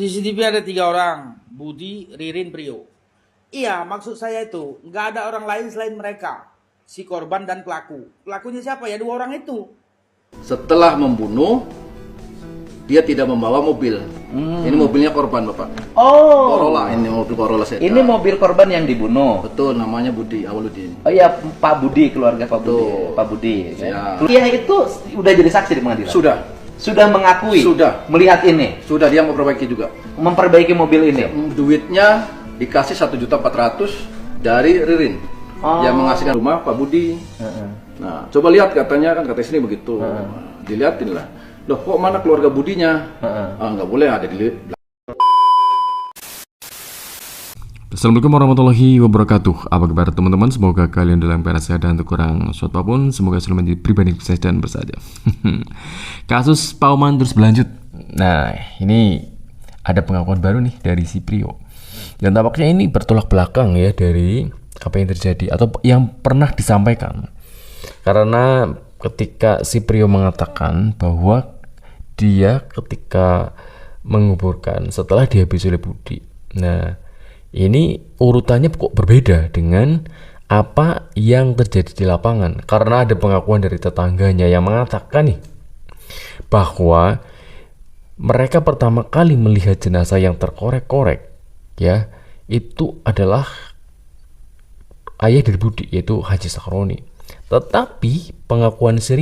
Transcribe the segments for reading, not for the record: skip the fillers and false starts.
CCTV ada 3 orang, Budi, Ririn, Prio. Iya, maksud saya itu nggak ada orang lain selain mereka, si korban dan pelaku. Pelakunya siapa ya? 2 orang itu. Setelah membunuh, dia tidak membawa mobil. Ini mobilnya korban, Bapak. Oh. Corolla, ini mobil Corolla Sedan. Ini mobil korban yang dibunuh. Betul, namanya Budi Awaludin. Oh iya, Pak Budi, keluarga Pak Budi. Betul. Pak Budi. Ya. Dia itu udah jadi saksi di pengadilan. Sudah mengakui. Sudah. Melihat ini. Sudah, dia memperbaiki juga. Memperbaiki mobil ini. Duitnya dikasih 1.400.000 dari Ririn. Yang mengasihkan rumah Pak Budi. Nah, coba lihat katanya kan kata sini begitu. Dilihatin lah. Loh, kok mana keluarga Budinya? Nggak boleh ada di. Assalamualaikum warahmatullahi wabarakatuh. Apa kabar teman-teman? Semoga kalian dalam keadaan sehat dan kurang suatu apapun. Semoga selalu menjadi pribadi sukses dan bersahaja. Kasus Pauman terus berlanjut. Nah, ini ada pengakuan baru nih dari si Prio. Dan tampaknya ini bertolak belakang ya dari apa yang terjadi atau yang pernah disampaikan. Karena ketika si Prio mengatakan bahwa dia ketika menguburkan setelah dihabisi oleh Budi. Nah, ini urutannya kok berbeda dengan apa yang terjadi di lapangan. Karena ada pengakuan dari tetangganya yang mengatakan nih bahwa mereka pertama kali melihat jenazah yang terkorek-korek ya, itu adalah ayah dari Budi, yaitu Haji Sakroni. Tetapi pengakuan si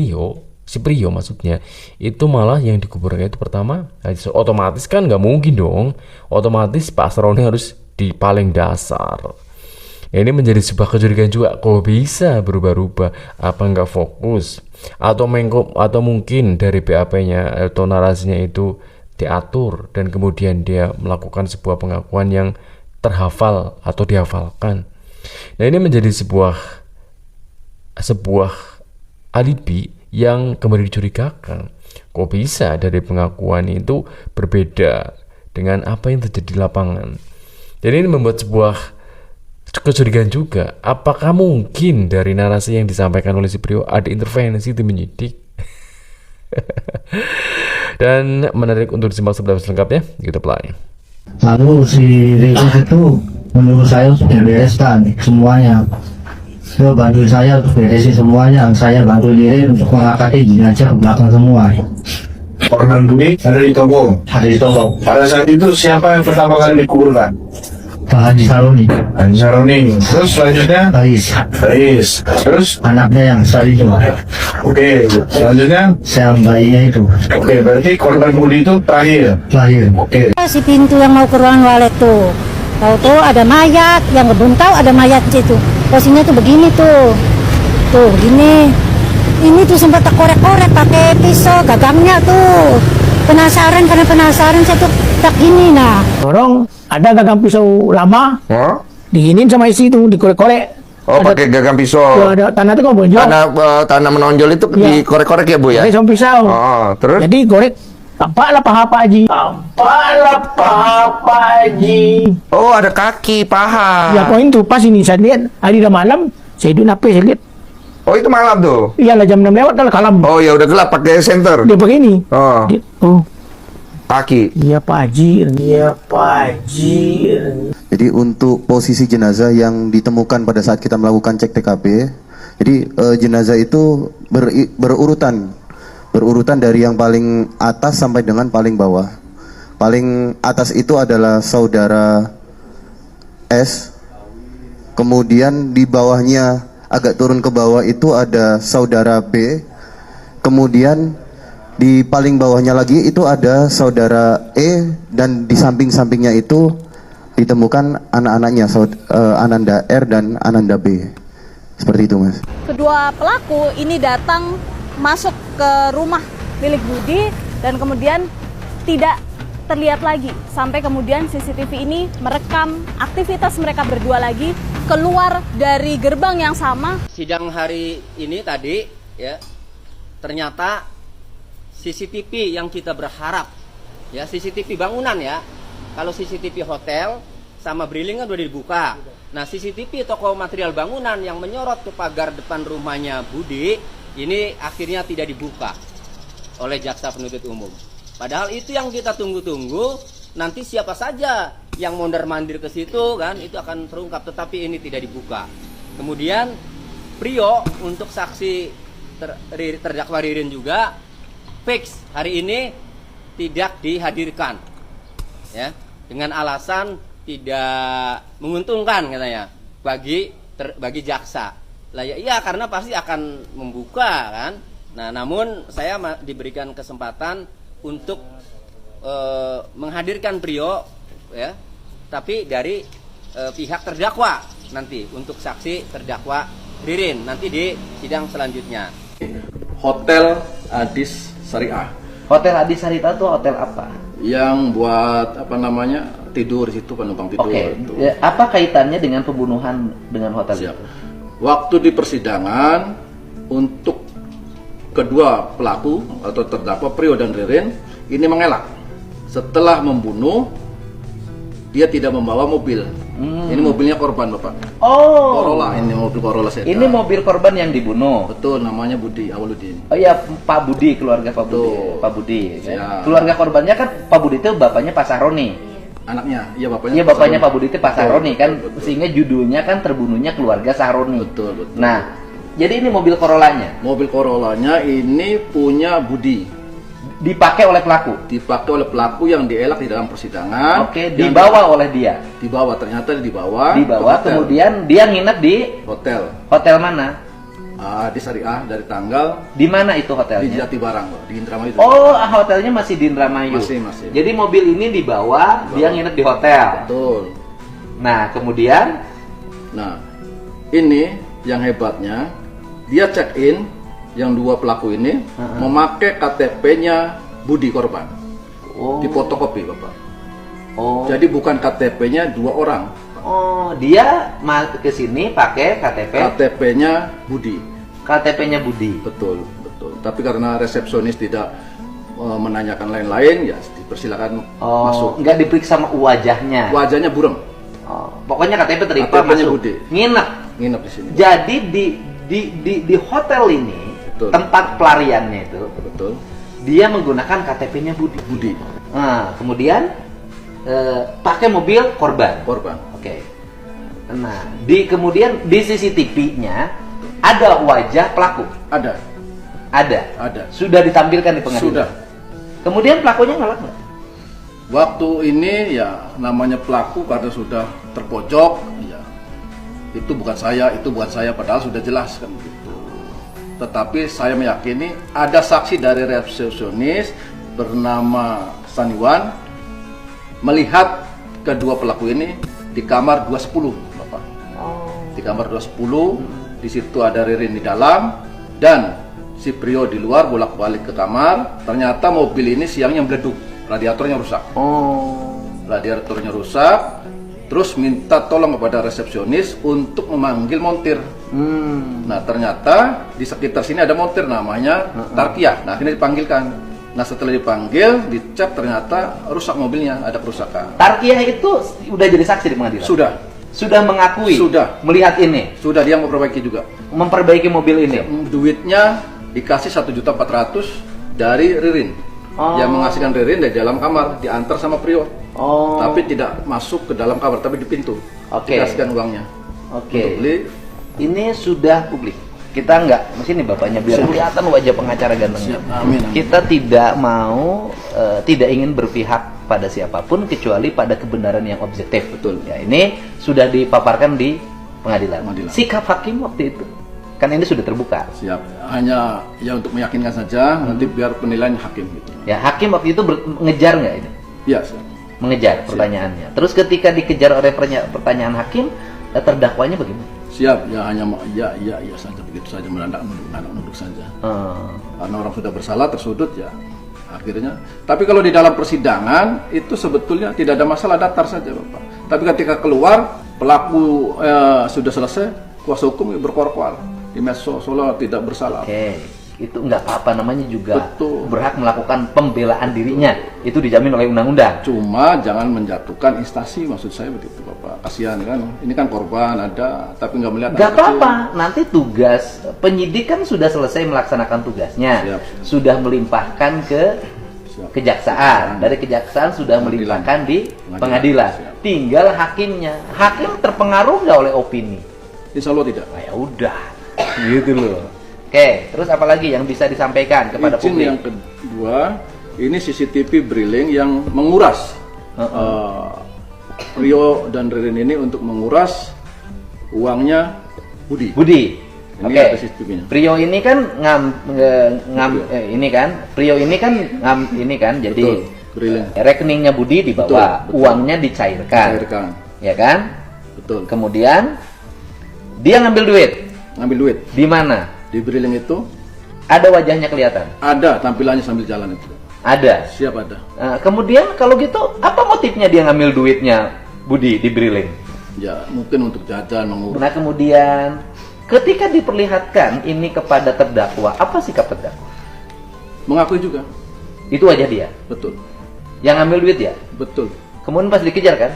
Prio maksudnya, itu malah yang dikuburkan itu pertama Haji Sakroni. Otomatis kan nggak mungkin dong, otomatis Pak Sakroni harus di paling dasar. Ini menjadi sebuah kecurigaan juga, kok bisa berubah-ubah, apa nggak fokus atau mungkin dari BAP-nya atau narasinya itu diatur dan kemudian dia melakukan sebuah pengakuan yang terhafal atau dihafalkan. Nah, ini menjadi sebuah alibi yang kembali dicurigakan. Kok bisa dari pengakuan itu berbeda dengan apa yang terjadi di lapangan? Jadi ini membuat sebuah kecurigaan juga. Apakah mungkin dari narasi yang disampaikan oleh si Prio ada intervensi tim penyidik? Dan menarik untuk disimak sebelum selengkapnya, kita play. Lalu si Rico itu menurut saya untuk bereskan semuanya. Dia bantu saya untuk beresin semuanya. Saya bantu diri untuk mengangkati jenazah ke belakang semua. Korban Budi ada di toko. Ada di toko. Pada saat itu siapa yang pertama kali dikuburkan? Pak Haji Saroni. Haji Saroni. Terus selanjutnya Rais. Terus Anaknya yang saya itu. oke. Selanjutnya Saya bayinya itu. oke. Berarti korban Budi itu terakhir. Lahir. Oke. Si pintu yang mau ke ruangan walet tuh, tahu ada mayat, yang belum tahu ada mayat di situ. Posisinya tuh begini tuh begini. Ini tuh sempat terkorek-korek pakai pisau, gagangnya tuh. Penasaran saya tuh tak gini nah. Dorong, ada gagang pisau lama, diginin sama isi itu, dikorek-korek. Oh, pakai gagang pisau. Ada tanah itu kok bonjol. Tanah menonjol itu dikorek-korek ya, Bu ya? Pakai sama pisau. Oh, terus? Jadi korek, tampaklah paha Pak Haji. Oh, ada kaki, paha. Ya poin tuh pas ini saya lihat, hari udah malam, saya hidup nape saya lihat. Oh, itu malam tuh? Iyalah jam 6 lewat kalau kalam. Oh, ya udah gelap pakai senter. Dia begini. Oh. Kaki. Iya Pak Haji. Jadi untuk posisi jenazah yang ditemukan pada saat kita melakukan cek TKP, jadi jenazah itu berurutan dari yang paling atas sampai dengan paling bawah. Paling atas itu adalah saudara S, kemudian di bawahnya agak turun ke bawah itu ada saudara B, kemudian di paling bawahnya lagi itu ada saudara E, dan di samping-sampingnya itu ditemukan anak-anaknya, Ananda R dan Ananda B. Seperti itu, Mas. Kedua pelaku ini datang masuk ke rumah milik Budi dan kemudian tidak terlihat lagi sampai kemudian CCTV ini merekam aktivitas mereka berdua lagi keluar dari gerbang yang sama. Sidang hari ini tadi ya, ternyata CCTV yang kita berharap ya, CCTV bangunan ya. Kalau CCTV hotel sama Briling kan udah dibuka. Nah, CCTV toko material bangunan yang menyorot ke pagar depan rumahnya Budi ini akhirnya tidak dibuka oleh jaksa penuntut umum. Padahal itu yang kita tunggu-tunggu nanti siapa saja yang mondar-mandir ke situ kan itu akan terungkap, tetapi ini tidak dibuka. Kemudian Prio untuk saksi terdakwa Ririn juga fix hari ini tidak dihadirkan ya, dengan alasan tidak menguntungkan katanya bagi jaksa. Lah ya iya, karena pasti akan membuka kan. Nah, namun saya diberikan kesempatan untuk menghadirkan Prio ya, tapi dari pihak terdakwa nanti untuk saksi terdakwa Ririn nanti di sidang selanjutnya. Hotel Adis Syariah. Hotel Adis Syariah itu hotel apa? Yang buat apa namanya tidur di situ, penumpang tidur. Oke. Apa kaitannya dengan pembunuhan dengan hotel Siap. itu? Waktu di persidangan untuk kedua pelaku atau terdakwa Prio dan Ririn ini mengelak. Setelah membunuh dia tidak membawa mobil. Ini mobilnya korban, Bapak. Oh. Corolla, ini mobil Corolla sedan. Ini mobil korban yang dibunuh. Betul, namanya Budi Awaludin. Oh iya, Pak Budi, keluarga Pak Budi. Pak Budi. Kan? Keluarga korbannya kan Pak Budi itu bapaknya Pak Sahroni. Anaknya, iya bapaknya. Iya, bapaknya Pak Budi itu Pak Sahroni kan, sehingga judulnya kan terbunuhnya keluarga Sahroni. Betul. Nah, jadi ini mobil Corollanya. Mobil Corollanya ini punya Budi. Dipakai oleh pelaku. Dipakai oleh pelaku yang dielak di dalam persidangan. Oke, dibawa oleh dia. Dibawa, ternyata dibawa. Dibawa, kemudian dia nginep di hotel. Hotel mana? Di Syariah dari tanggal. Di mana itu hotelnya? Di Jatibarang, di Indramayu. Oh, hotelnya masih di Indramayu. Masih. Jadi mobil ini dibawa, dia nginep di hotel. Betul. Nah, kemudian? Nah, ini yang hebatnya, dia check in. Yang dua pelaku ini memakai KTP-nya Budi korban. Oh. Difotokopi, Bapak. Oh. Jadi bukan KTP-nya dua orang. Oh, dia ke sini pakai KTP-nya Budi. KTP-nya Budi. Betul. Tapi karena resepsionis tidak menanyakan lain-lain, ya dipersilakan masuk. Enggak diperiksa wajahnya. Wajahnya buram. Pokoknya KTP terima KTP-nya masuk. Budi. Nginep di sini. Jadi di hotel ini, betul, tempat pelariannya itu, betul, dia menggunakan KTP-nya Budi. Nah, kemudian pakai mobil korban. Oke. Nah, kemudian di CCTV-nya ada wajah pelaku. Ada. Sudah ditampilkan di pengadilan. Sudah. Kemudian pelakunya ngelak nggak? Waktu ini ya namanya pelaku karena sudah terpojok, ya itu bukan saya, padahal sudah jelas kan gitu. Tetapi saya meyakini ada saksi dari resepsionis bernama Saniwan melihat kedua pelaku ini di kamar 210, Bapak. Di kamar 210, di situ ada Ririn di dalam dan si Prio di luar bolak-balik ke kamar. Ternyata mobil ini siangnya meleduk, radiatornya rusak. Radiatornya rusak. Terus minta tolong kepada resepsionis untuk memanggil montir. Nah, ternyata di sekitar sini ada montir namanya Tarkiah. Nah, akhirnya dipanggilkan. Nah, setelah dipanggil, dicek ternyata rusak mobilnya, ada kerusakan. Tarkiah itu udah jadi saksi di pengadilan? Sudah mengakui? Sudah. Melihat ini? Sudah, dia memperbaiki juga. Memperbaiki mobil ini? Duitnya dikasih 1.400.000 dari Ririn. Yang mengasihkan Ririn dari dalam kamar, diantar sama Prio. Tapi tidak masuk ke dalam kamar, tapi di pintu. Dikasihkan uangnya. Untuk beli. Ini sudah publik. Kita nggak, mesin nih bapaknya biar kelihatan wajah pengacara gantengnya. Amin. Kita tidak mau, tidak ingin berpihak pada siapapun kecuali pada kebenaran yang objektif. Betul. Ya, ini sudah dipaparkan di pengadilan. Sikap hakim waktu itu, kan ini sudah terbuka. Siap. Hanya ya untuk meyakinkan saja, nanti biar penilaian hakim gitu. Ya, hakim waktu itu ngejar nggak ini? Iya. Mengejar pertanyaannya. Terus ketika dikejar oleh pertanyaan hakim, terdakwanya bagaimana? Siap, ya hanya ya saja begitu saja, mendadak nunduk saja. Karena orang sudah bersalah tersudut ya akhirnya. Tapi kalau di dalam persidangan itu sebetulnya tidak ada masalah, datar saja, Bapak. Tapi ketika keluar pelaku sudah selesai, kuasa hukum berkoar-koar di medsos seolah tidak bersalah. Itu nggak apa-apa, namanya juga berhak melakukan pembelaan dirinya. Itu dijamin oleh undang-undang. Cuma jangan menjatuhkan instansi, maksud saya begitu, Bapak. Kasihan kan, ini kan korban ada, tapi nggak melihat. Nggak apa-apa, nanti tugas penyidik kan sudah selesai melaksanakan tugasnya. Siap. Sudah melimpahkan ke kejaksaan. Dari kejaksaan sudah melimpahkan di pengadilan. Tinggal hakimnya. Hakim terpengaruh nggak oleh opini? Insya Allah tidak. Nah, ya udah, gitu loh. Oke, terus apa lagi yang bisa disampaikan kepada Izin publik? yang kedua, ini CCTV briling yang menguras Rio dan Ririn ini untuk menguras uangnya Budi. Ini ada CCTV-nya. Prio ini kan ini kan jadi rekeningnya Budi dibawa, Betul. uangnya dicairkan. Ya kan? Betul. Kemudian dia ngambil duit. Di mana? Di briling itu ada wajahnya kelihatan. ada tampilannya sambil jalan itu. Ada. Siap ada. Nah, kemudian kalau gitu apa motifnya dia ngambil duitnya Budi di briling? Ya mungkin untuk jajan mengurus. Nah, kemudian ketika diperlihatkan ini kepada terdakwa, apa sikap terdakwa? Mengakui juga. Itu wajah dia. Betul. Yang ngambil duit ya? Betul. Kemudian pas dikejar kan,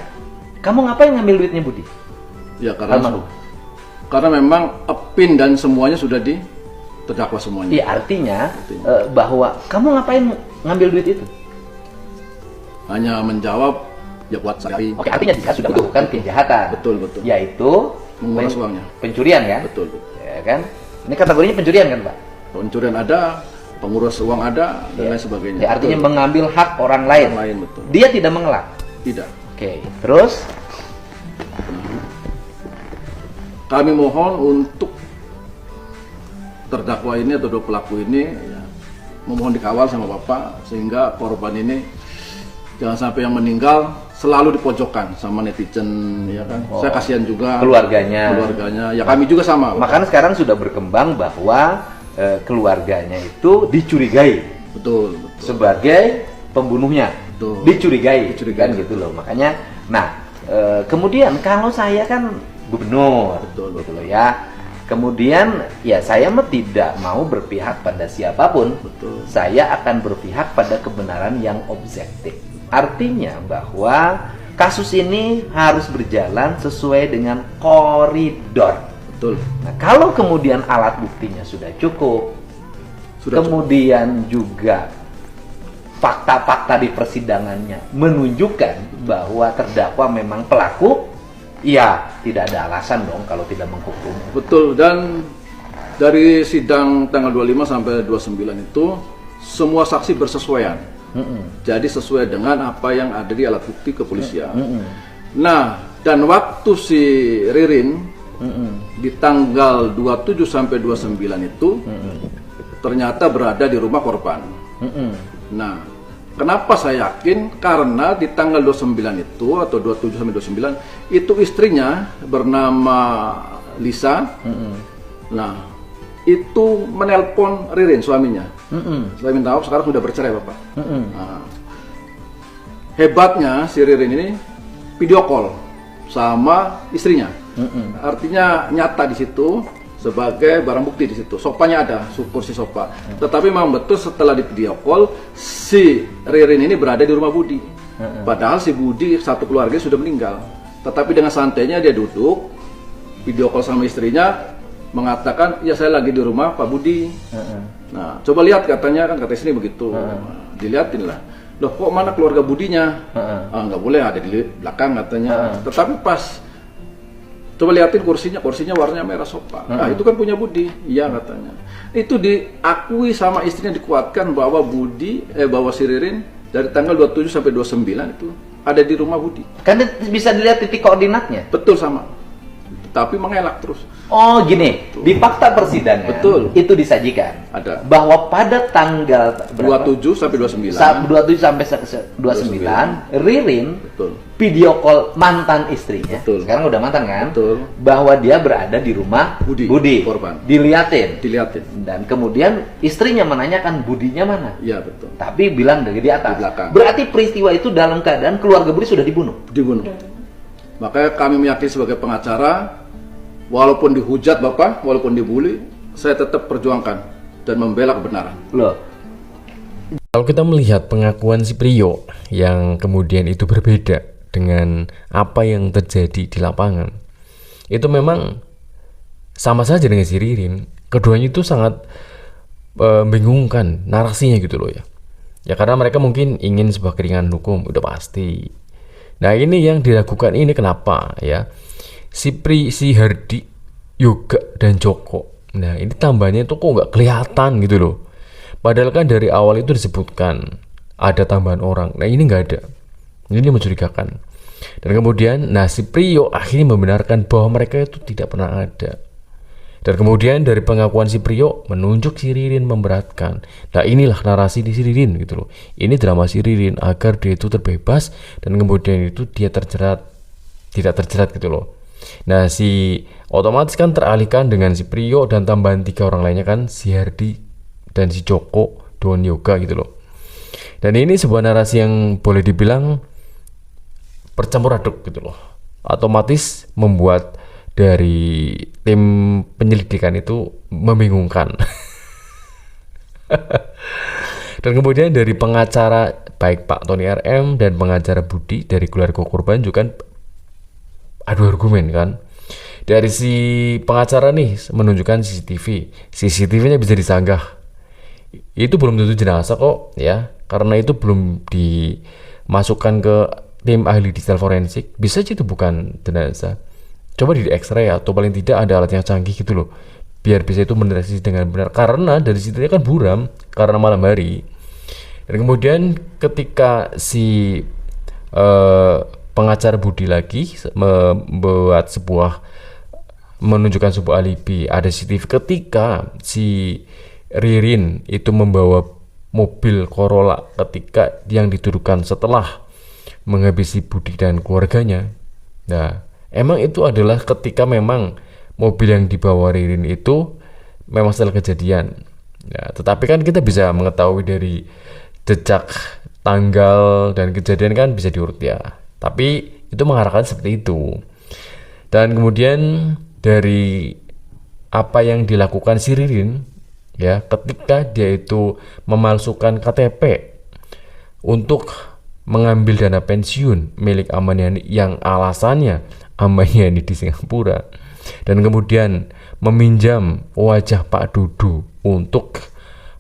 kamu ngapain ngambil duitnya Budi? Ya karena memang PIN dan semuanya sudah terdakwa semuanya. Iya, artinya bahwa kamu ngapain ngambil duit itu? Hanya menjawab ya buat cari. Oke, artinya dia sudah melakukan kejahatan. Betul. Yaitu menguras uangnya. Pencurian kan? Betul. Ya kan? Ini kategorinya pencurian kan, Pak? Pencurian ada, pengurus uang ada, dan lain sebagainya. Ya, artinya mengambil hak orang lain. Betul. Dia tidak mengelak. Tidak. Oke, terus kami mohon untuk terdakwa ini atau dua pelaku ini ya, memohon dikawal sama Bapak sehingga korban ini jangan sampai yang meninggal selalu dipojokkan sama netizen, ya kan? Saya kasihan juga keluarganya, ya kami juga sama. Makanya sekarang sudah berkembang bahwa keluarganya itu dicurigai, betul. Sebagai pembunuhnya, betul. Dicurigai, kan gitu loh. Makanya, nah kemudian kalau saya kan gubernur, betul loh ya. Kemudian ya saya tidak mau berpihak pada siapapun. Betul. Saya akan berpihak pada kebenaran yang objektif. Artinya bahwa kasus ini harus berjalan sesuai dengan koridor. Betul. Nah, kalau kemudian alat buktinya sudah cukup, kemudian juga fakta-fakta di persidangannya menunjukkan bahwa terdakwa memang pelaku, ya tidak ada alasan dong kalau tidak menghukum. Betul, dan dari sidang tanggal 25 sampai 29 itu semua saksi bersesuaian. Jadi sesuai dengan apa yang ada di alat bukti kepolisian. Nah, dan waktu si Ririn di tanggal 27 sampai 29 itu ternyata berada di rumah korban. Nah, kenapa saya yakin? Karena di tanggal 29 itu atau 27 sampai 29 itu istrinya bernama Lisa. Nah, itu menelpon Ririn suaminya. Saya minta maaf, sekarang sudah bercerai Bapak. Nah, hebatnya si Ririn ini video call sama istrinya. Artinya nyata di situ sebagai barang bukti di situ. Sopanya ada, kursi sofa. Tetapi memang betul setelah di video call si Ririn ini berada di rumah Budi. Padahal si Budi satu keluarga sudah meninggal. Tetapi dengan santainya dia duduk video call sama istrinya mengatakan, ya saya lagi di rumah Pak Budi. Nah, coba lihat katanya kan kata istri begitu. Dilihatin lah. Loh kok mana keluarga Budinya? Nggak boleh, ada di belakang katanya. Tetapi pas coba lihatin kursinya warnanya merah sofa. Nah, itu kan punya Budi. Iya katanya. Itu diakui sama istrinya, dikuatkan bahwa bahwa si Ririn dari tanggal 27 sampai 29 itu ada di rumah Budi. Kan bisa dilihat titik koordinatnya. Betul sama. Tapi mengelak terus. Oh gini, di fakta persidangan betul itu disajikan ada bahwa pada tanggal 27 sampai 29 sampai 29 Ririn betul video call mantan istrinya, betul. Sekarang udah mantan kan, betul. Bahwa dia berada di rumah Budi korban, diliatin dan kemudian istrinya menanyakan Budinya mana. Iya betul. Tapi bilang dari di atas. Di belakang. Berarti peristiwa itu dalam keadaan keluarga Budi sudah dibunuh. Makanya kami meyakini sebagai pengacara, walaupun dihujat Bapak, walaupun dibully, saya tetap perjuangkan dan membela kebenaran. Loh. Kalau kita melihat pengakuan si Prio yang kemudian itu berbeda dengan apa yang terjadi di lapangan, itu memang sama saja dengan si Ririn. Keduanya itu sangat membingungkan narasinya gitu loh ya. Ya karena mereka mungkin ingin sebuah keringanan hukum, udah pasti. Nah ini yang diragukan ini kenapa ya? Si Hardi, Yoga dan Joko. Nah ini tambahnya itu kok nggak kelihatan gitu loh. Padahal kan dari awal itu disebutkan ada tambahan orang. Nah ini nggak ada. Ini mencurigakan. Dan kemudian, nah si Priyo akhirnya membenarkan bahwa mereka itu tidak pernah ada. Dan kemudian dari pengakuan si Priyo menunjuk si Ririn memberatkan. Nah inilah narasi di si Ririn gitu loh. Ini drama si Ririn agar dia itu terbebas dan kemudian itu dia tidak terjerat gitu loh. Nah si otomatis kan teralihkan dengan si Priyo dan tambahan 3 orang lainnya kan, si Hardi dan si Joko, Don Yoga gitu loh. Dan ini sebuah narasi yang boleh dibilang bercampur aduk gitu loh. Otomatis membuat dari tim penyelidikan itu membingungkan. Dan kemudian dari pengacara baik Pak Tony RM dan pengacara Budi dari keluarga korban juga kan adu argumen kan. Dari si pengacara nih menunjukkan CCTV-nya bisa disanggah. Itu belum tentu jenazah kok ya, karena itu belum dimasukkan ke tim ahli digital forensik. Bisa aja itu bukan jenazah. Coba di X-ray atau paling tidak ada alat yang canggih gitu loh, biar bisa itu mendeteksi dengan benar, karena dari situ kan buram karena malam hari. Dan kemudian ketika si pengacara Budi lagi menunjukkan sebuah alibi, ada CCTV ketika si Ririn itu membawa mobil Corolla ketika yang dituduhkan setelah menghabisi Budi dan keluarganya. Nah emang itu adalah ketika memang mobil yang dibawa Ririn itu memang setelah kejadian. Ya, tetapi kan kita bisa mengetahui dari jejak tanggal dan kejadian kan bisa diurut ya. Tapi itu mengarahkan seperti itu. Dan kemudian dari apa yang dilakukan si Ririn ya, ketika dia itu memalsukan KTP untuk mengambil dana pensiun milik Amaniani yang alasannya Amaniani di Singapura, dan kemudian meminjam wajah Pak Dudu untuk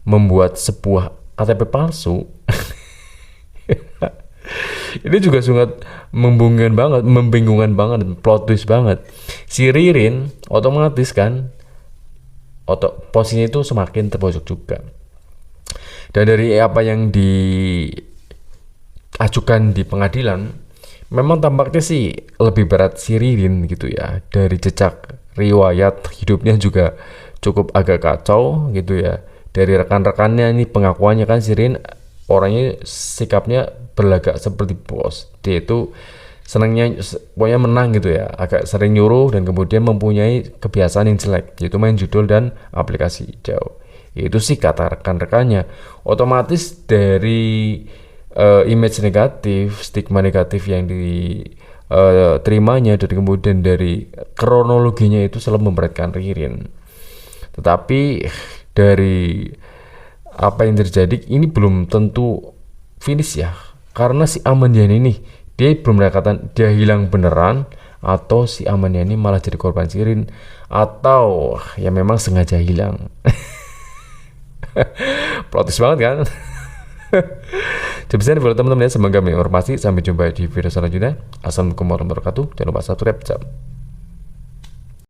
membuat sebuah KTP palsu. Ini juga sangat membingungkan banget, plot twist banget. Si Ririn otomatis kan posisinya itu semakin terpojok juga. Dan dari apa yang diajukan di pengadilan, memang tampaknya sih lebih berat si Ririn gitu ya. Dari jejak riwayat hidupnya juga cukup agak kacau gitu ya. Dari rekan-rekannya ini pengakuannya kan si Ririn orangnya sikapnya berlagak seperti bos. Dia itu senangnya pokoknya menang gitu ya, agak sering nyuruh dan kemudian mempunyai kebiasaan yang jelek, yaitu main judul dan aplikasi jauh. Itu sih kata rekan-rekannya. Otomatis dari image negatif, stigma negatif yang diterimanya, dan kemudian dari kronologinya itu selalu memberatkan Ririn. Tetapi dari apa yang terjadi ini belum tentu finish ya, karena si Amaniani ini dia belum mengatakan dia hilang beneran atau si Amaniani malah jadi korban Ririn, atau ya memang sengaja hilang. Plotis banget kan. Jadi buat teman-teman ya, semoga menginformasi. Sampai jumpa di video selanjutnya. Assalamualaikum warahmatullahi wabarakatuh. Jangan lupa subscribe.